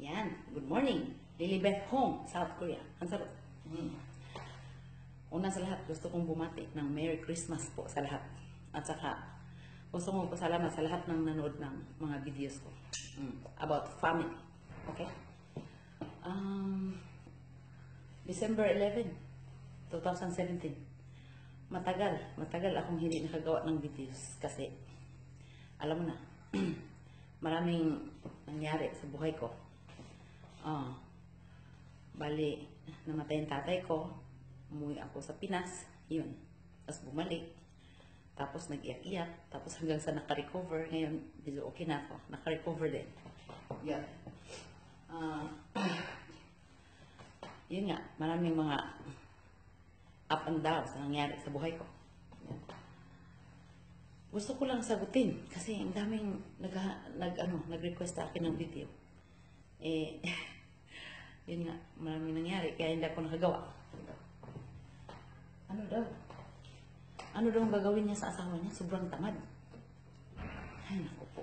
Yan. Good morning. Lilibeth Hong, South Korea. Ang sarap. Una sa lahat, gusto kong bumati ng Merry Christmas po sa lahat. At saka, gusto kong pasalamat sa lahat ng nanood ng mga videos ko about family. Okay? December 11, 2017. Matagal akong hindi nakagawa ng videos kasi alam mo na, maraming nangyari sa buhay ko. Bali, namatay yung tatay ko, umuwi ako sa Pinas, yun. Tapos bumalik, tapos nag-iyak-iyak, tapos hanggang sa naka-recover, ngayon medyo okay na ako, naka-recover din. Yan. Yun nga, maraming mga up and downs na nangyari sa buhay ko. Yan. Gusto ko lang sagutin kasi ang daming nag-request sa akin ng video. Yun nga, maraming nangyari kaya hindi ako nakagawa. Ano daw? Ano daw ang gagawin niya sa asawa niya? Sobrang tamad. Ay, naku po.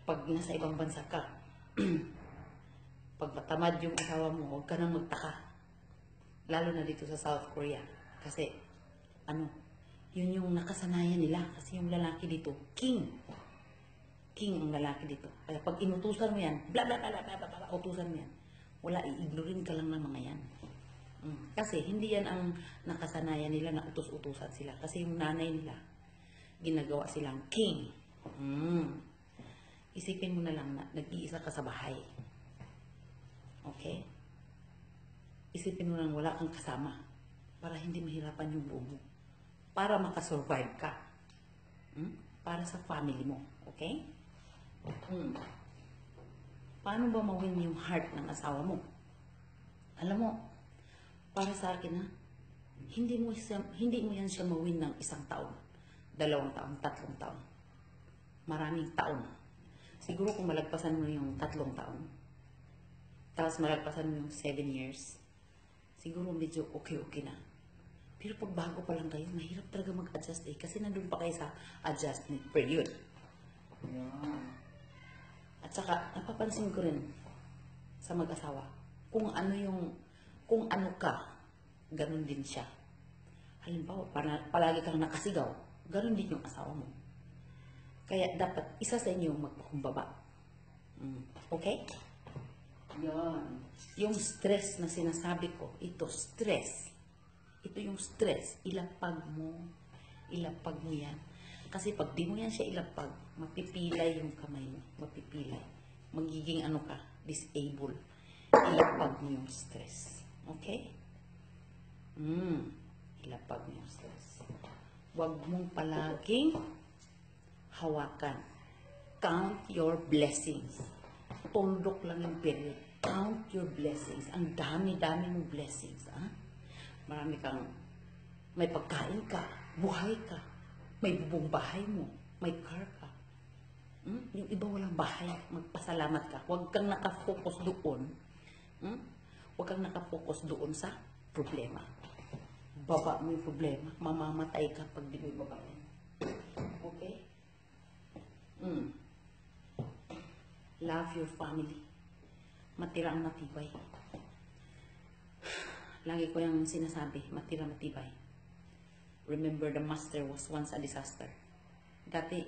Pag nasa ibang bansa ka, pag matamad yung asawa mo, huwag ka nang magtaka. Lalo na dito sa South Korea. Kasi, yun yung nakasanayan nila. Kasi yung lalaki dito, king. King ang lalaki dito. Kaya pag inutusan mo yan, bla bla bla bla bla bla, utusan mo yan. Wala, i-ignorin ka lang ng mga yan. Kasi hindi yan ang nakasanayan nila na utos-utusan sila. Kasi yung nanay nila, ginagawa silang king. Isipin mo na lang na nag-iisa ka sa bahay. Okay? Isipin mo lang wala kang kasama para hindi mahirapan yung buo mo. Para makasurvive ka. Para sa family mo. Okay? Paano ba mawin yung heart ng asawa mo? Alam mo, para sa akin hindi mo yan siya mawin ng 1 taon, 2 taon, 3 taon. Maraming taon. Siguro kung malagpasan mo yung 3 taon, tapos malagpasan mo yung 7 years, siguro medyo okay na. Pero pag bago pa lang kayo, mahirap talaga mag-adjust kasi nandun pa kayo sa adjustment period. At saka, napapansin ko rin sa mag-asawa, kung ano ka, ganun din siya. Halimbawa, palagi kang nakasigaw, ganun din yung asawa mo. Kaya dapat isa sa inyo magpakumbaba. Okay? Yan. Yung stress na sinasabi ko, ito stress. Ito yung stress. Ilapag mo yan. Kasi pag di mo yan siya ilapag, mapipilay yung kamay mo. Mapipilay. Magiging disable. Ilapag mo yung stress. Okay? Ilapag mo yung stress. Huwag mong palaging hawakan. Count your blessings. Tundok lang yung period. Count your blessings. Ang dami-dami mong blessings. Marami kang, may pagkain ka, buhay ka, may bubong bahay mo, may car ka. Yung iba walang bahay, magpasalamat ka. Huwag kang nakafocus doon. Huwag kang nakafocus doon sa problema. Baba mo yung problema, mamamatay ka pag di mo ibaba yan. Okay? Love your family. Matirang matibay. Lagi ko yung sinasabi, matirang matibay. Remember, the master was once a disaster. Dati,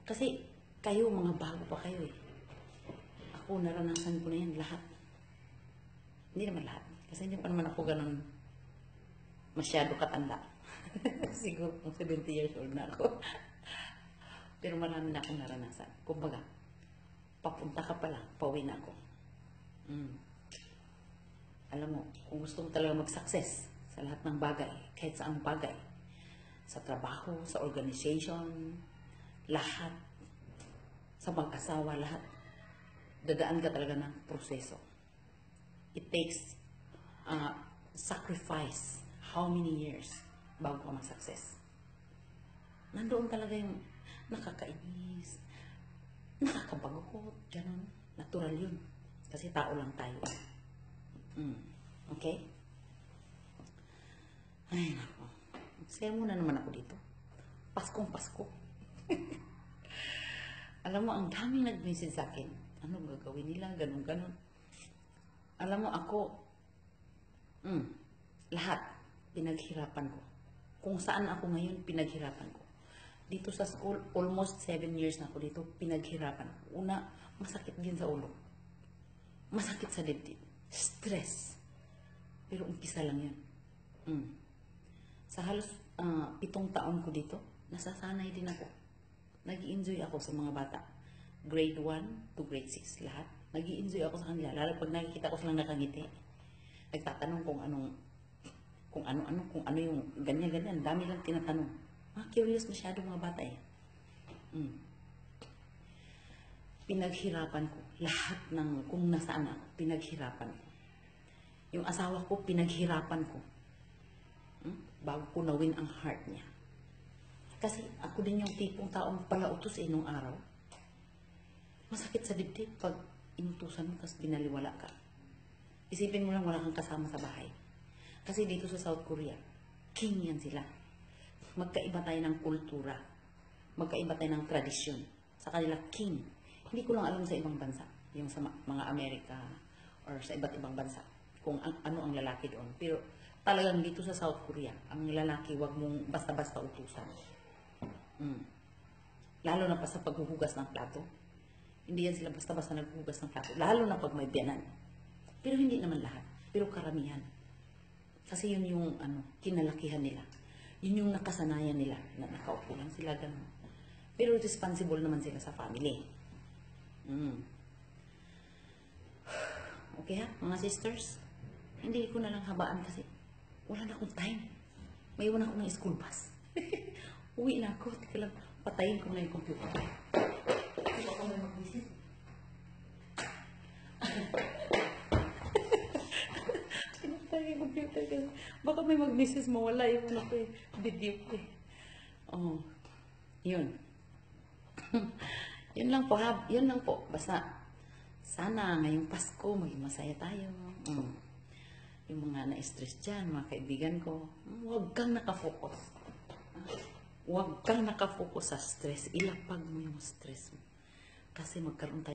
kasi kayo, mga bago pa kayo eh. Ako, naranasan ko na yan lahat. Hindi naman lahat. Kasi hindi pa naman ako ganun masyado katanda. Siguro kung 70 years old na ako. Pero marami na akong naranasan. Kumbaga, papunta ka pa lang, pauwi na ako. Alam mo, kung gusto mo talaga mag-success sa lahat ng bagay, kahit saang bagay, sa trabaho, sa organization, lahat, sa mag-asawa, lahat, dadaan ka talaga ng proseso. It takes sacrifice. How many years bago ka mag-success? Nandoon talaga yung nakakainis, nakakabagot, ganun. Natural yun. Kasi tao lang tayo. Okay? Ay, nako. Saya muna naman ako dito. Paskong Pasko. Alam mo, ang daming nag-message sa akin. Ano gagawin nila? Ganun, ganun. Alam mo, ako, lahat, pinaghirapan ko. Kung saan ako ngayon, pinaghirapan ko. Dito sa school, almost 7 years na ako dito, pinaghirapan ko. Una, masakit din sa ulo. Masakit sa dibdib. Stress. Pero umpisa lang yan. Sa halos 7 taon ko dito, nasasanay din ako. Nag-i-enjoy ako sa mga bata. Grade 1 to grade 6 lahat. Nag-i-enjoy ako sa kanila. Lalo pag nakikita ko silang nakangiti. Nagtatanong kung ano yung ganyan-ganyan. Dami lang tinatanong. Curious masyado mga bata eh. Pinaghirapan ko. Lahat ng kung nasaan ako, pinaghirapan ko. Yung asawa ko, pinaghirapan ko. Bago ko nawin ang heart niya. Kasi ako din yung tipong taong palautos nung araw. Masakit sa dibdib pag inutusan mo tapos binaliwala ka. Isipin mo lang wala kang kasama sa bahay. Kasi dito sa South Korea, king yan sila. Magkaiba tayo ng kultura. Magkaiba tayo ng tradisyon. Sa kanila, king. Hindi ko lang alam sa ibang bansa. Yung sa mga Amerika or sa iba't ibang bansa. Kung ano ang lalaki doon. Pero talagang dito sa South Korea, ang lalaki wag mong basta-basta utusan. Lalo na pa sa paghuhugas ng plato. Hindi yan sila basta-basta naghuhugas ng plato. Lalo na pag may biyanan. Pero hindi naman lahat. Pero karamihan. Kasi yun yung kinalakihan nila. Yun yung nakasanayan nila na nakaupo lang sila ganun. Pero responsible naman sila sa family. Okay ha, mga sisters? Hindi ko na lang habaan kasi wala na akong time. May iwan ako ng school bus. Uwi na ako. Teka lang, patayin ko na yung computer. Hindi ako may mag-visit. Pinatay yung computer kasi baka may mag-visit mawala yung video ko eh. Yun. Yun lang po ha. Yun lang po. Basta sana ngayong Pasko maging masaya tayo. Yung mga na-stress dyan, mga kaibigan ko, huwag kang nakafocus. Huwag kang nakafocus sa stress. Ilapag mo yung stress mo. Kasi magkaroon tayo